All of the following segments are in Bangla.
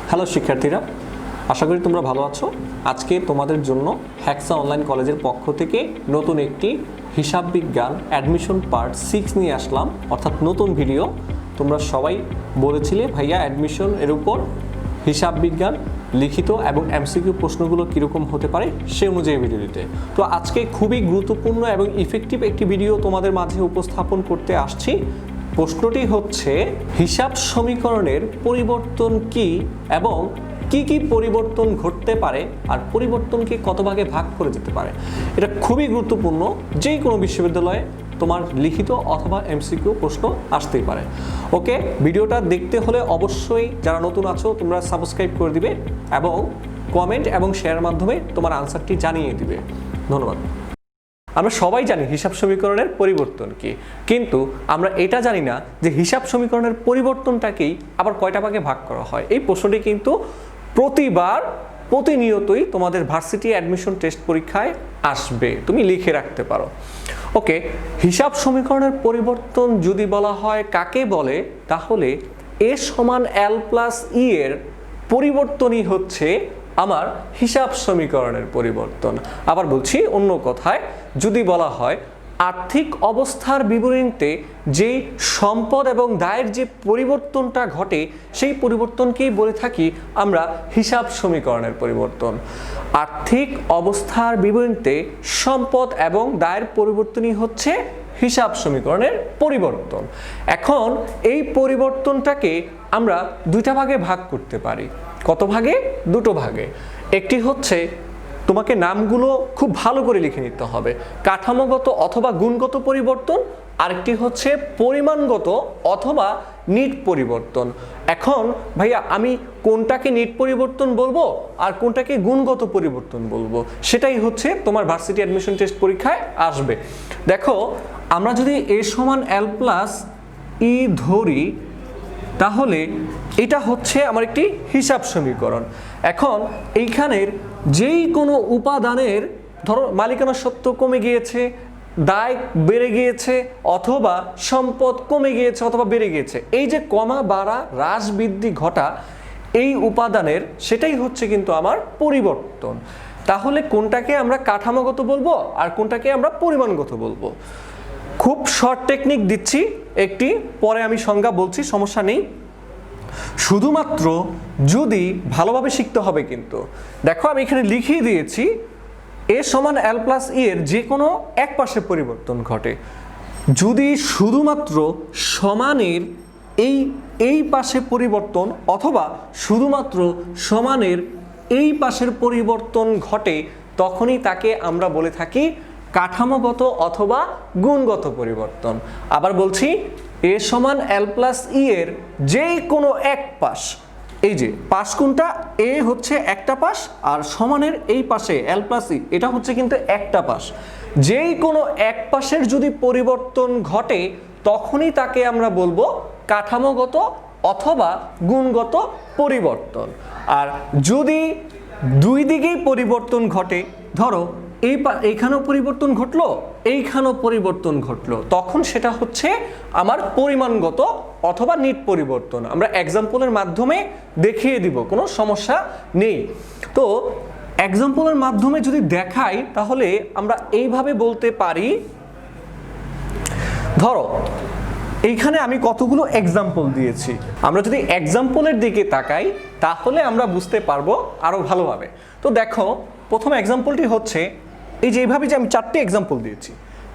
হ্যালো শিক্ষার্থীরা, আশা করি তোমরা ভালো আছো। আজকে তোমাদের জন্য হ্যাক্সা অনলাইন কলেজের পক্ষ থেকে নতুন একটি হিসাব বিজ্ঞান অ্যাডমিশন পার্ট 6 নিয়ে আসলাম, অর্থাৎ নতুন ভিডিও। তোমরা সবাই বলেছিলে ভাইয়া অ্যাডমিশন এর উপর হিসাব বিজ্ঞান লিখিত এবং এমসিকিউ প্রশ্নগুলো কীরকম হতে পারে সে অনুযায়ী ভিডিও দিতে। তো আজকে খুবই গুরুত্বপূর্ণ এবং ইফেক্টিভ একটি ভিডিও তোমাদের মাঝে উপস্থাপন করতে আসছি। প্রশ্নটি হচ্ছে, হিসাব সমীকরণের পরিবর্তন কি এবং কি কি পরিবর্তন ঘটতে পারে আর পরিবর্তনকে কত ভাগে ভাগ করে যেতে পারে। এটা খুবই গুরুত্বপূর্ণ, যে কোনো বিশ্ববিদ্যালয়ে তোমার লিখিত অথবা এমসিকিউ প্রশ্ন আসতেই পারে। ওকে, ভিডিওটা দেখতে হলে অবশ্যই যারা নতুন আছো তোমরা সাবস্ক্রাইব করে দিবে এবং কমেন্ট এবং শেয়ারের মাধ্যমে তোমার আনসারটি জানিয়ে দিবে। ধন্যবাদ। আমরা সবাই জানি হিসাব সমীকরণের পরিবর্তন কি, কিন্তু আমরা এটা জানি না যে হিসাব সমীকরণের পরিবর্তনটাকেই আবার কয়টা ভাগে ভাগ করা হয়। এই প্রশ্নটি কিন্তু প্রতিনিয়তই তোমাদের ভার্সিটি অ্যাডমিশন টেস্ট পরীক্ষায় আসবে, তুমি লিখে রাখতে পারো। ওকে, হিসাব সমীকরণের পরিবর্তন যদি বলা হয় কাকে বলে, তাহলে এ সমান এল প্লাস ই এর পরিবর্তনই হচ্ছে আমার হিসাব সমীকরণের পরিবর্তন। আবার বলছি, অন্য কথায় যদি বলা হয় আর্থিক অবস্থার বিবরণীতে যে সম্পদ এবং দায়ের যে পরিবর্তনটা ঘটে, সেই পরিবর্তনকেই বলে থাকি আমরা হিসাব সমীকরণের পরিবর্তন। আর্থিক অবস্থার বিবরণীতে সম্পদ এবং দায়ের পরিবর্তনই হচ্ছে হিসাব সমীকরণের পরিবর্তন। এখন এই পরিবর্তনটাকে আমরা দুইটা ভাগে ভাগ করতে পারি। কত ভাগে? দুটো ভাগে। একটি হচ্ছে, তোমাকে নামগুলো খুব ভালো করে লিখে নিতে হবে, কাঠামোগত অথবা গুণগত পরিবর্তন, আরেকটি হচ্ছে পরিমাণগত অথবা নিট পরিবর্তন। এখন ভাইয়া আমি কোনটাকে নিট পরিবর্তন বলবো আর কোনটাকে গুণগত পরিবর্তন বলবো, সেটাই হচ্ছে তোমার ভার্সিটি অ্যাডমিশন টেস্ট পরীক্ষায় আসবে। দেখো, আমরা যদি এ সমান এল প্লাস ই ধরি, তাহলে এটা হচ্ছে আমার একটি হিসাব সমীকরণ। এখন এইখানের যেই কোনো উপাদানের, ধরো মালিকানা সত্ত্ব কমে গিয়েছে, দায় বেড়ে গিয়েছে, অথবা সম্পদ কমে গিয়েছে অথবা বেড়ে গিয়েছে, এই যে কমা বাড়া হ্রাস বৃদ্ধি ঘটা এই উপাদানের, সেটাই হচ্ছে কিন্তু আমার পরিবর্তন। তাহলে কোনটাকে আমরা কাঠামোগত বলবো আর কোনটাকে আমরা পরিমাণগত বলবো? খুব শর্ট টেকনিক দিচ্ছি একটি, পরে আমি সংজ্ঞা বলছি, সমস্যা নেই। শুধুমাত্র যদি ভালোভাবে শিখতে হবে কিন্তু। দেখো, আমি এখানে লিখিয়ে দিয়েছি এ সমান এল প্লাস ই এর যে কোনো এক পাশে পরিবর্তন ঘটে। যদি শুধুমাত্র সমানের এই পাশে পরিবর্তন অথবা শুধুমাত্র সমানের এই পাশের পরিবর্তন ঘটে, তখনই তাকে আমরা বলে থাকি কাঠামোগত অথবা গুণগত পরিবর্তন। আবার বলছি, এ সমান এল প্লাস ই এর যে কোনো এক পাশ, এই যে পাশ কোনটা, এ হচ্ছে একটা পাশ আর সমানের এই পাশে এল প্লাস ই, এটা হচ্ছে কিন্তু একটা পাশ। যেই কোনো এক পাশের যদি পরিবর্তন ঘটে, তখনই তাকে আমরা বলবো কাঠামোগত অথবা গুণগত পরিবর্তন। আর যদি দুই দিকেই পরিবর্তন ঘটে, ধরো এইখানেও পরিবর্তন ঘটলো, এইখানেও পরিবর্তন ঘটলো, তখন সেটা হচ্ছে আমার পরিমাণগত অথবা নিট পরিবর্তন। আমরা এক্সাম্পলের মাধ্যমে দেখিয়ে দিব, কোনো সমস্যা নেই। তো এক্সাম্পলের মাধ্যমে যদি দেখাই, তাহলে আমরা এইভাবে বলতে পারি, ধরো এইখানে আমি কতগুলো এক্সাম্পল দিয়েছি, আমরা যদি এক্সাম্পলের দিকে তাকাই তাহলে আমরা বুঝতে পারবো আরো ভালোভাবে। তো দেখো, প্রথম এক্সাম্পলটি হচ্ছে এই যে এইভাবে যে আমি 4টি এক্সাম্পল দিয়েছি,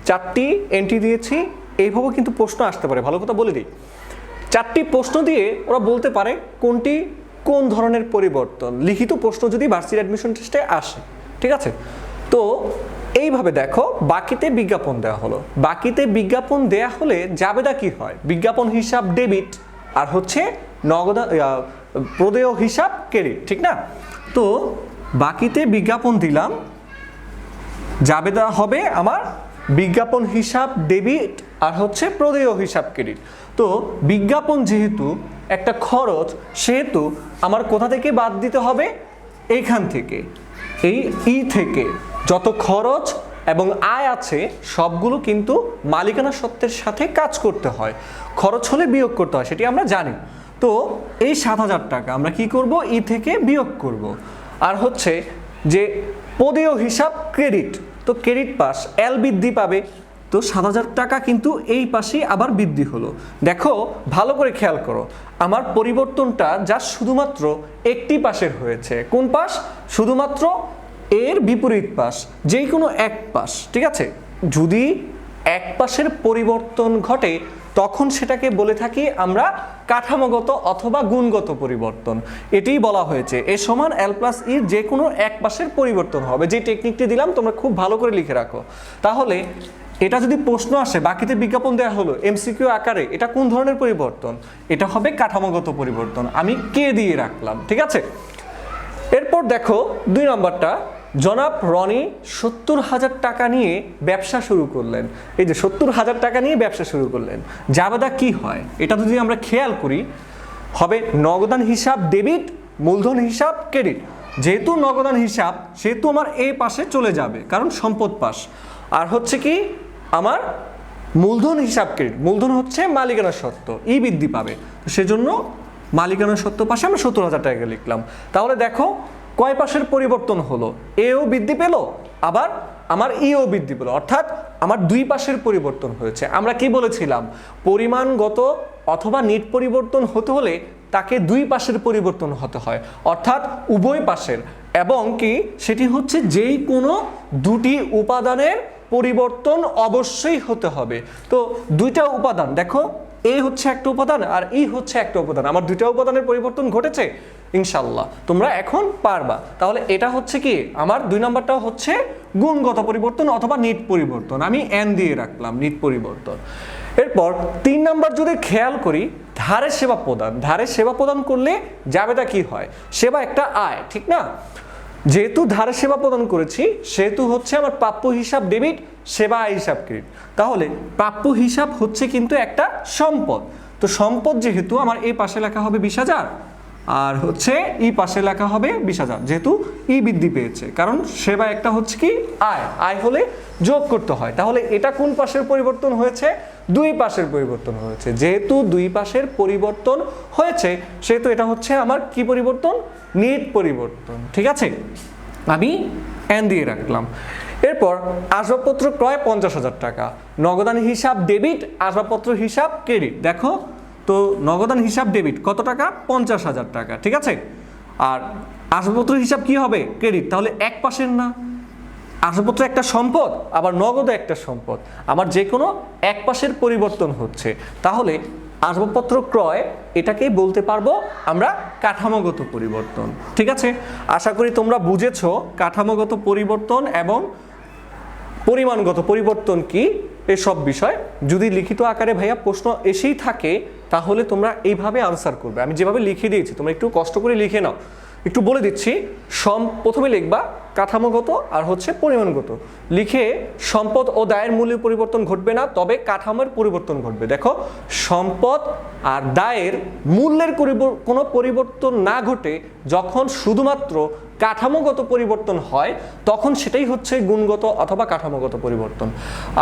4টি এন্ট্রি দিয়েছি, এইভাবে কিন্তু প্রশ্ন আসতে পারে। ভালো কথা বলে দিই, 4টি প্রশ্ন দিয়ে ওরা বলতে পারে কোনটি কোন ধরনের পরিবর্তন, লিখিত প্রশ্ন যদি ভার্সিটি অ্যাডমিশন টেস্টে আসে। ঠিক আছে, তো এইভাবে দেখো, বাকিতে বিজ্ঞাপন দেওয়া হলো। বাকিতে বিজ্ঞাপন দেয়া হলে জাবেদা কি হয়? বিজ্ঞাপন হিসাব ডেবিট আর হচ্ছে নগদ প্রদেয় হিসাব ক্রেডিট, ঠিক না? তো বাকিতে বিজ্ঞাপন দিলাম, জাবেদা হবে আমার বিজ্ঞাপন হিসাব ডেবিট আর হচ্ছে প্রদেয় হিসাব ক্রেডিট। তো বিজ্ঞাপন যেহেতু একটা খরচ, সেহেতু আমার কোথা থেকে বাদ দিতে হবে? এইখান থেকে, এই ই থেকে যত খরচ এবং আয় আছে সবগুলো কিন্তু মালিকানা সত্ত্বের সাথে কাজ করতে হয়। খরচ হলে বিয়োগ করতে হয়, সেটি আমরা জানি। তো এই 7,000 টাকা আমরা কি করব, ই থেকে বিয়োগ করব। আর হচ্ছে যে পদেয় হিসাব ক্রেডিট, তো ক্রেডিট পাস এল বৃদ্ধি পাবে, তো 7,000 টাকা কিন্তু এই পাশে আবার বৃদ্ধি হলো। দেখো ভালো করে খেয়াল করো, আমার পরিবর্তনটা যা শুধুমাত্র একটি পাশের হয়েছে। কোন পাশ? শুধুমাত্র এর বিপরীত পাশ, যেই কোনো এক পাশ, ঠিক আছে। যদি এক পাশের পরিবর্তন ঘটে তখন সেটাকে বলে থাকি আমরা কাঠামোগত অথবা গুণগত পরিবর্তন। এটাই বলা হয়েছে এ সমান এল প্লাস ই, যে কোনো এক পাশের পরিবর্তন হবে। যে টেকনিকটি দিলাম তোমরা খুব ভালো করে লিখে রাখো। তাহলে এটা যদি প্রশ্ন আসে, বাকিতে বিজ্ঞাপন দেওয়া হলো এমসিকিউ আকারে, এটা কোন ধরনের পরিবর্তন? এটা হবে কাঠামোগত পরিবর্তন। আমি কে দিয়ে রাখলাম, ঠিক আছে। এরপর দেখো 2 নম্বরটা, জনাব রনি 70,000 টাকা নিয়ে ব্যবসা শুরু করলেন। এই যে 70,000 টাকা নিয়ে ব্যবসা শুরু করলেন, জাবেদা কি হয়? এটা যদি আমরা খেয়াল করি হবে নগদান হিসাব ডেবিট, মূলধন হিসাব ক্রেডিট। যেহেতু নগদান হিসাব সেহেতু আমার এই পাশে চলে যাবে, কারণ সম্পদ পাশ। আর হচ্ছে কি আমার মূলধন হিসাব ক্রেডিট, মূলধন হচ্ছে মালিকানা সত্ত্ব, ই বৃদ্ধি পাবে, সেজন্য মালিকানা সত্ত্ব পাশে আমরা 70,000 টাকা লিখলাম। তাহলে দেখো কয় পাশের পরিবর্তন হলো, এও বৃদ্ধি পেল আবার আমার ইও বৃদ্ধি পেল, অর্থাৎ আমার 2 পাশের পরিবর্তন হয়েছে। আমরা কি বলেছিলাম, পরিমাণগত অথবা নিট পরিবর্তন হতে হলে তাকে 2 পাশের পরিবর্তন হতে হয়, অর্থাৎ উভয় পাশের, এবং কি সেটি হচ্ছে যেই কোনো 2টি উপাদানের পরিবর্তন অবশ্যই হতে হবে। তো 2টা উপাদান দেখো, এ হচ্ছে একটা উপাদান আর ই হচ্ছে একটা উপাদান, আমার 2টা উপাদানের পরিবর্তন ঘটেছে, ইনশাল্লাহ তোমরা এখন পারবা। তাহলে এটা হচ্ছে কি আমার 2 নম্বরটা হচ্ছে গুণগত পরিবর্তন অথবা নিট পরিবর্তন, আমি এন দিয়ে রাখলাম, নিট পরিবর্তন। এরপর 3 নম্বর যদি খেয়াল করি, ধারে সেবা প্রদান। ধারে সেবা প্রদান করলে জাবেদা কি হয়? সেবা একটা আয়, ঠিক না? যেহেতু ধারে সেবা প্রদান করেছি সেহেতু হচ্ছে আমার প্রাপ্য হিসাব ডেবিট, সেবা আয় হিসাব ক্রেডিট। তাহলে প্রাপ্য হিসাব হচ্ছে কিন্তু একটা সম্পদ, তো সম্পদ যেহেতু আমার এই পাশে লেখা হবে 20,000 আর হচ্ছে ই পাশে লেখা হবে 20,000, যেহেতু ই বৃদ্ধি পেয়েছে, কারণ সেবা একটা হচ্ছে কি আয়, আয় হলে যোগ করতে হয়। তাহলে এটা কোন পাশের পরিবর্তন হয়েছে? 2 পাশের পরিবর্তন হয়েছে। যেহেতু 2 পাশের পরিবর্তন হয়েছে সেহেতু এটা হচ্ছে আমার কি পরিবর্তন? নিট পরিবর্তন, ঠিক আছে, আমি এন দিয়ে রাখলাম। এরপর আসবাবপত্র ক্রয় 50,000 টাকা, নগদান হিসাব ডেবিট, আসবাবপত্র হিসাব ক্রেডিট। দেখো তো নগদান হিসাব ডেবিট কত টাকা? 50,000 টাকা, ঠিক আছে। আর আসবাবপত্র হিসাব কি হবে? ক্রেডিট। তাহলে এক পাশের না, আসবাবপত্র একটা সম্পদ আবার নগদ একটা সম্পদ, আমার যে কোনো এক পাশের পরিবর্তন হচ্ছে। তাহলে আসবাবপত্র ক্রয় এটাকেই বলতে পারবো আমরা কাঠামোগত পরিবর্তন, ঠিক আছে। আশা করি তোমরা বুঝেছো কাঠামোগত পরিবর্তন এবং পরিমাণগত পরিবর্তন কি এসব বিষয়। যদি লিখিত আকারে ভাইয়া প্রশ্ন এসেই থাকে তাহলে তোমরা এইভাবে আনসার করবে। আমি যেভাবে লিখে দিয়েছি তোমরা একটু কষ্ট করে লিখে নাও। একটু বলে দিচ্ছি, প্রথমে লিখবা কাঠামোগত আর হচ্ছে পরিমাণগত। লিখে সম্পদ ও দায়ের মূল্যের পরিবর্তন ঘটবে না, তবে কাঠামোর পরিবর্তন ঘটবে। দেখো সম্পদ আর দায়ের মূল্যের কোনো পরিবর্তন না ঘটে যখন শুধুমাত্র কাঠামোগত পরিবর্তন হয় তখন সেটাই হচ্ছে গুণগত অথবা কাঠামোগত পরিবর্তন।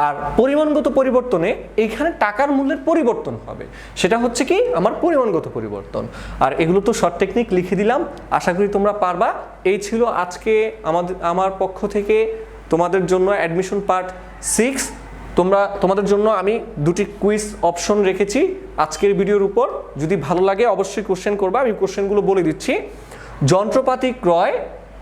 আর পরিমাণগত পরিবর্তনে এইখানে টাকার মূল্যের পরিবর্তন হবে, সেটা হচ্ছে কি আমার পরিমাণগত পরিবর্তন। আর এগুলো তো শর্ট টেকনিক লিখে দিলাম, আশা করি তোমরা পারবা। এই ছিল আজকে আমার পক্ষ থেকে তোমাদের জন্য অ্যাডমিশন পার্ট 6। তোমাদের জন্য আমি 2টি কুইজ অপশন রেখেছি আজকের ভিডিওর উপর। যদি ভালো লাগে অবশ্যই কোশ্চেন করবা, আমি কোশ্চেনগুলো বলে দিচ্ছি। যন্ত্রপাতি ক্রয়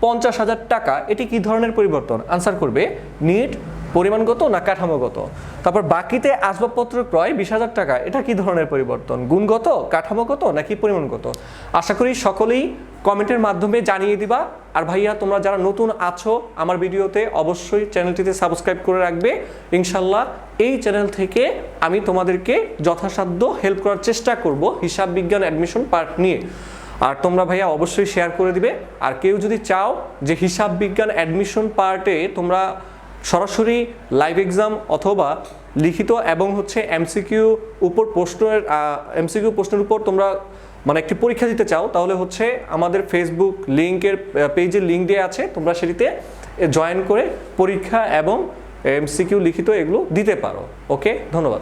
50,000 টাকা, এটি কি ধরনের পরিবর্তন? আনসার করবে নিট, পরিমাণগত না কাঠামোগত। তারপর বাকিতে আসবাবপত্র ক্রয় 20,000 টাকা, এটা কি ধরনের পরিবর্তন? গুণগত, কাঠামোগত নাকি পরিমাণগত? আশা করি সকলেই কমেন্টের মাধ্যমে জানিয়ে দিবা। আর ভাইয়া তোমরা যারা নতুন আছো আমার ভিডিওতে অবশ্যই চ্যানেলটিতে সাবস্ক্রাইব করে রাখবে। ইনশাল্লাহ এই চ্যানেল থেকে আমি তোমাদেরকে যথাসাধ্য হেল্প করার চেষ্টা করব হিসাব বিজ্ঞান অ্যাডমিশন পার্ট নিয়ে। আর তোমরা ভাইয়া অবশ্যই শেয়ার করে দিবে। আর কেউ যদি চাও যে হিসাব বিজ্ঞান অ্যাডমিশন পার্টে তোমরা সরাসরি লাইভ এক্সাম অথবা লিখিত এবং হচ্ছে এমসিকিউ প্রশ্নের উপর তোমরা মানে একটি পরীক্ষা দিতে চাও, তাহলে হচ্ছে আমাদের ফেসবুক পেজের লিঙ্ক দেওয়া আছে, তোমরা সেটিতে জয়েন করে পরীক্ষা এবং এমসিকিউ লিখিত এগুলো দিতে পারো। ওকে, ধন্যবাদ।